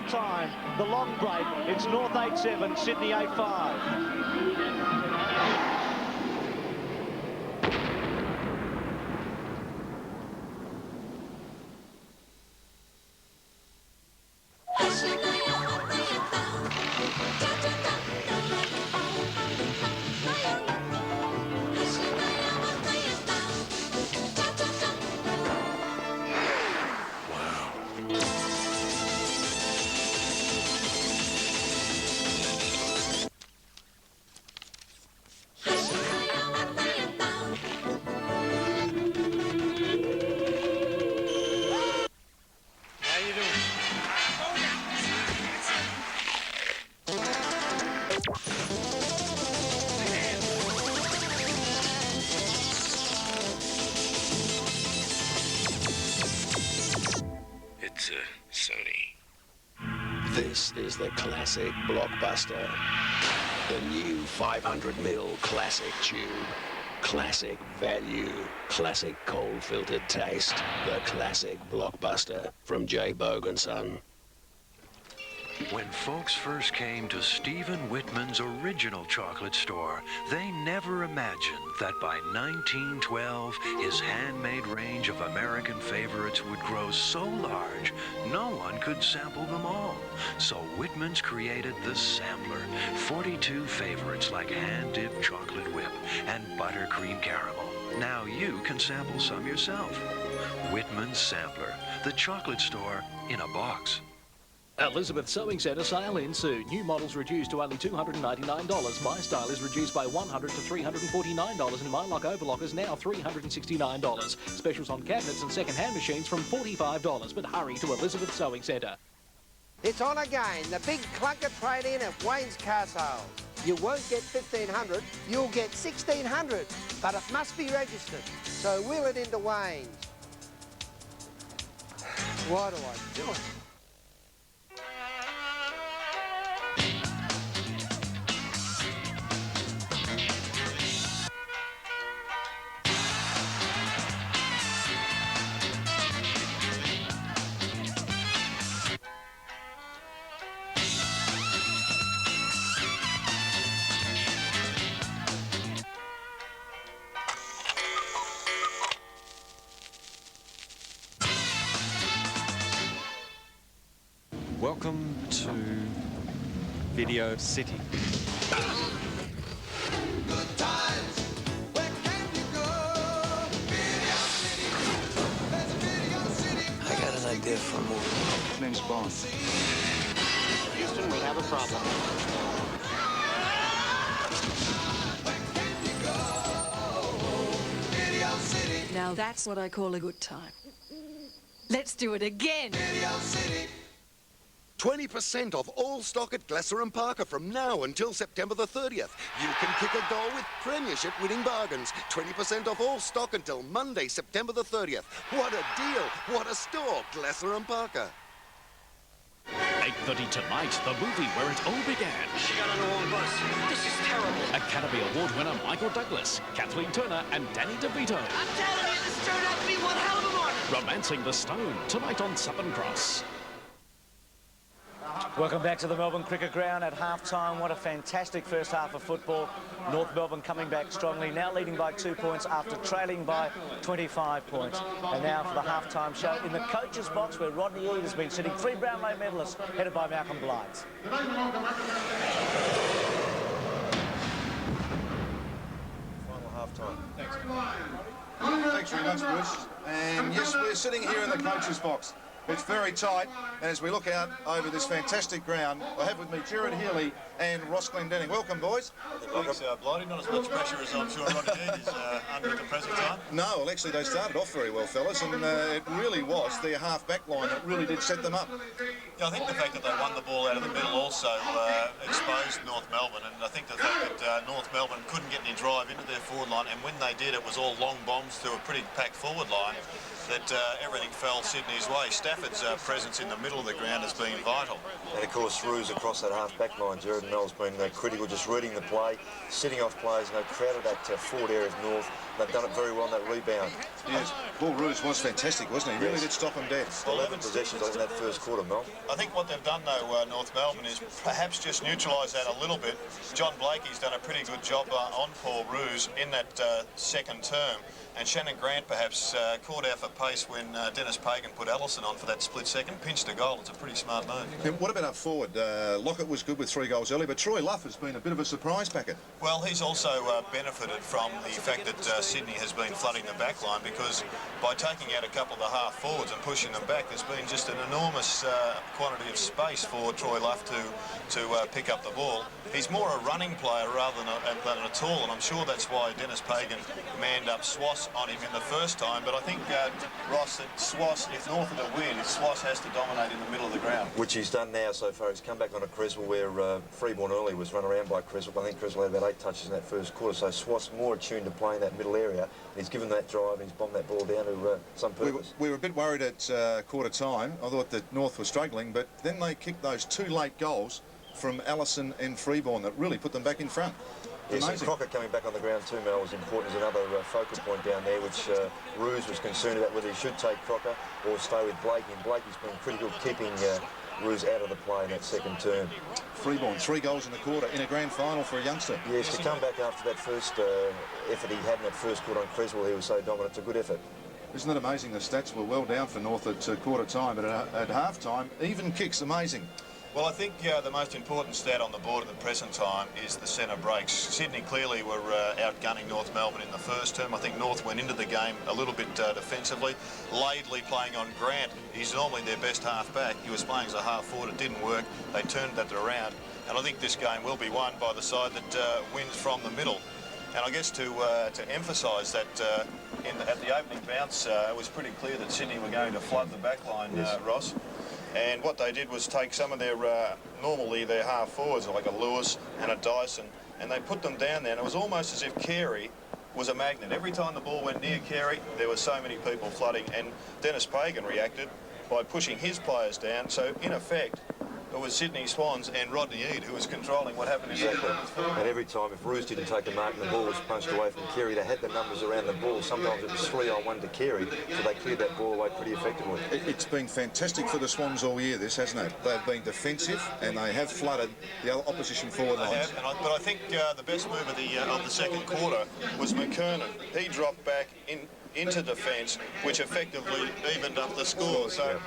time, the long break. It's North 8-7, Sydney 8-5. It's Sony. This is the classic blockbuster. The new 500ml classic tube. Classic value. Classic cold-filtered taste. The classic blockbuster from J. Bogan Son. When folks first came to Stephen Whitman's original chocolate store, they never imagined that by 1912, his handmade range of American favorites would grow so large, no one could sample them all. So Whitman's created the Sampler, 42 favorites like hand-dipped chocolate whip and buttercream caramel. Now you can sample some yourself. Whitman's Sampler, the chocolate store in a box. Elizabeth Sewing Centre sale in soon. New models reduced to only $299. My Style is reduced by $100 to $349, and My Lock Overlock is now $369. Specials on cabinets and second-hand machines from $45. But hurry to Elizabeth Sewing Centre. It's on again, the big clunker trade-in at Wayne's Car Sales. You won't get $1,500, you'll get $1,600, but it must be registered. So wheel it into Wayne's. Why do I do it? Welcome to Video City. Good times, where can you go? Video City. There's Video City. I got an idea for a movie. His name's Bond. Houston, we have a problem. Where can you go? Video City. Now that's what I call a good time. Let's do it again. Video City. 20% off all stock at Glasser & Parker from now until September the 30th. You can kick a goal with Premiership winning bargains. 20% off all stock until Monday, September the 30th. What a deal. What a store. Glasser & Parker. 8:30 tonight, the movie where it all began. She got on the wrong bus. This is terrible. Academy Award winner Michael Douglas, Kathleen Turner and Danny DeVito. I'm telling you, this turned out to be one hell of a morning. Romancing the Stone, tonight on Southern Cross. Welcome back to the Melbourne Cricket Ground at half-time. What a fantastic first half of football. North Melbourne coming back strongly, now leading by 2 points after trailing by 25 points. And now for the half-time show in the coach's box where Rodney Eade has been sitting, 3 Brownlow medalists, headed by Malcolm Blythe. Final half-time. Thanks. Thanks very much, Bruce. And yes, we're sitting here in the coach's box. It's very tight, and as we look out over this fantastic ground, I have with me Gerard Healy and Ross Glendenning. Welcome, boys. Thanks, Blighty. Not as much pressure as I'm sure Rodney Eade is under at the present time. No, well, actually, they started off very well, fellas, and it really was their half-back line that really did set them up. Yeah, I think the fact that they won the ball out of the middle also exposed North Melbourne, and I think the fact that North Melbourne couldn't get any drive into their forward line, and when they did, it was all long bombs through a pretty packed forward line. that everything fell Sydney's way. Stafford's presence in the middle of the ground has been vital. And of course, Roos across that half-back line, Jared Mel's been critical, just reading the play, sitting off players, crowded that forward area of North. They've done it very well on that rebound. Yes, Paul Roos was fantastic, wasn't he? He really did stop them dead. 11 possessions in that first quarter, Mel. I think what they've done, though, North Melbourne, is perhaps just neutralise that a little bit. John Blakey's done a pretty good job on Paul Roos in that second term. And Shannon Grant perhaps caught out for pace when Dennis Pagan put Allison on for that split second, pinched a goal. It's a pretty smart move. And what about up forward? Lockett was good with 3 goals early, but Troy Luff has been a bit of a surprise packet. Well, he's also benefited from the fact that Sydney has been flooding the back line, because by taking out a couple of the half forwards and pushing them back, there's been just an enormous quantity of space for Troy Luff to pick up the ball. He's more a running player rather than a tall, and I'm sure that's why Dennis Pagan manned up Swass on him in the first time. But I think, Ross, that Swass, if North are to win, Swass has to dominate in the middle of the ground. Which he's done now so far. He's come back on a Creswell where Freeborn early was run around by Creswell. I think Creswell had about 8 touches in that first quarter, so Swass more attuned to playing that middle area. And he's given that drive and he's bombed that ball down to some purpose. We were a bit worried at quarter time. I thought that North was struggling, but then they kicked those 2 late goals from Allison and Freeborn that really put them back in front. Yes, and Crocker coming back on the ground too, Mel, was important as another focal point down there, which Roos was concerned about whether he should take Crocker or stay with Blakey. And Blakey's been critical keeping Roos out of the play in that second term. Freeborn, 3 goals in the quarter in a grand final for a youngster. Yes, to come back after that first effort he had in that first quarter on Creswell, he was so dominant. It's a good effort. Isn't it amazing? The stats were well down for North at quarter time, but at half time, even kicks, amazing. Well, I think the most important stat on the board at the present time is the centre breaks. Sydney clearly were outgunning North Melbourne in the first term. I think North went into the game a little bit defensively. Laidley playing on Grant. He's normally their best half-back. He was playing as a half-forward. It didn't work. They turned that around. And I think this game will be won by the side that wins from the middle. And I guess to emphasise that at the opening bounce, it was pretty clear that Sydney were going to flood the back line, Ross. And what they did was take some of their, normally their half forwards, like a Lewis and a Dyson, and they put them down there, and it was almost as if Carey was a magnet. Every time the ball went near Carey, there were so many people flooding, and Dennis Pagan reacted by pushing his players down. So, in effect, it was Sydney Swans and Rodney Eade who was controlling what happened in exactly. And every time, if Roos didn't take a mark and the ball was punched away from Carey, they had the numbers around the ball. Sometimes it was 3-on-1 to Carey, so they cleared that ball away pretty effectively. It's been fantastic for the Swans all year, this, hasn't it? They've been defensive and they have flooded the opposition forward lines. But I think the best move of the second quarter was McKernan. He dropped back into defence, which effectively evened up the score. So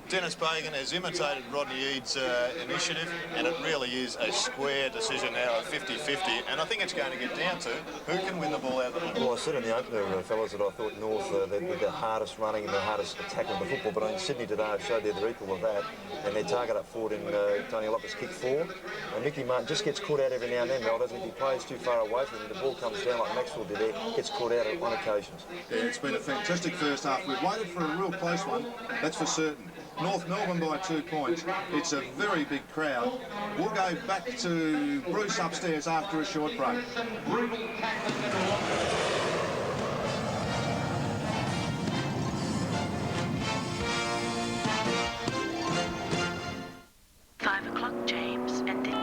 Dennis Pagan has imitated Rodney Eade's initiative, and it really is a square decision now at 50-50, and I think it's going to get down to who can win the ball out of the middle. Well, I said in the opener, fellas, that I thought North they'd the hardest running and the hardest attack of the football, but in Sydney today I've showed they're equal of that, and their target up forward in Tony Lopez kick 4, and Mickey Martin just gets caught out every now and then, Mel, doesn't he? He plays too far away from him, the ball comes down like Maxwell did there, gets caught out on occasions. Yeah, it's been a fantastic first half. We've waited for a real close one, that's for certain. North Melbourne by 2 points. It's a very big crowd. We'll go back to Bruce upstairs after a short break. 5 o'clock, James, and then...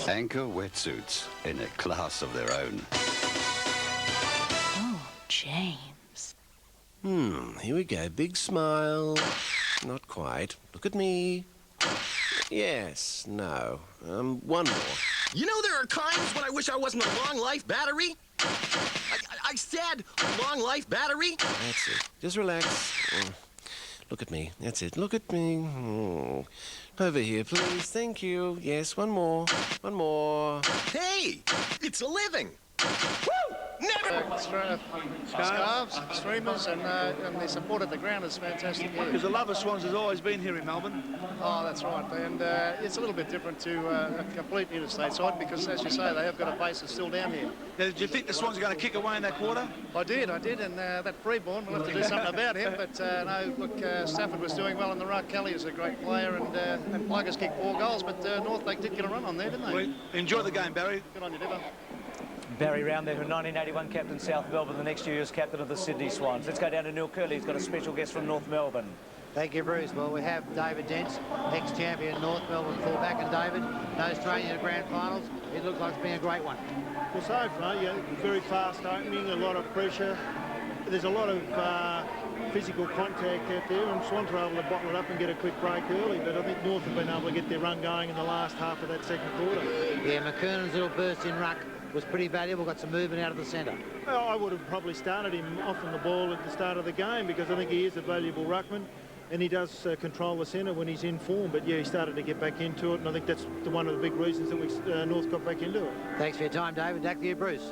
Anchor wetsuits in a class of their own. Oh, James. Here we go. Big smile. Not quite. Look at me. Yes, no. One more. You know there are times when I wish I wasn't a long-life battery? I said long-life battery. That's it. Just relax. Look at me. That's it. Look at me. Over here, please. Thank you. Yes, one more. One more. Hey, it's a living. Woo! Never. Scarves, streamers, and the support at the ground is fantastic here. Because the love of swans has always been here in Melbourne. Oh, that's right. And it's a little bit different to a complete interstate side because, as you say, they have got a base that's still down here. Now, did you think the Swans are going to kick away in that quarter? I did, and that Freeborn, we'll have to do something about him. But no, look, Stafford was doing well in the ruck. Kelly is a great player, and Pluggers kicked 4 goals. But North Lake did get a run on there, didn't they? Well, enjoy the game, Barry. Good on you, Dibber. Barry Round there, who 1981 captain South Melbourne, the next year is captain of the Sydney Swans. Let's go down to Neil Curley. He's got a special guest from North Melbourne. Thank you, Bruce. Well, we have David Dents, ex-champion North Melbourne fullback, and David, no Australian in the grand finals. It looks like it's been a great one. Well, so far, yeah, very fast opening, a lot of pressure. There's a lot of physical contact out there, and Swans were able to bottle it up and get a quick break early, but I think North have been able to get their run going in the last half of that second quarter. Yeah, McKernan's little burst in ruck was pretty valuable, got some movement out of the centre. Well, I would have probably started him off on the ball at the start of the game because I think he is a valuable ruckman and he does control the centre when he's in form. But yeah, he started to get back into it, and I think that's one of the big reasons that North got back into it. Thanks for your time, David. Back to you, Bruce.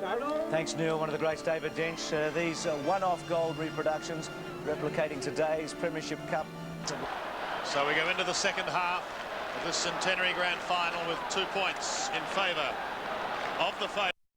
Thanks, Neil. One of the greats, David Dench. These one-off gold reproductions replicating today's Premiership Cup. So we go into the second half of the Centenary Grand Final with 2 points in favour of the favourite.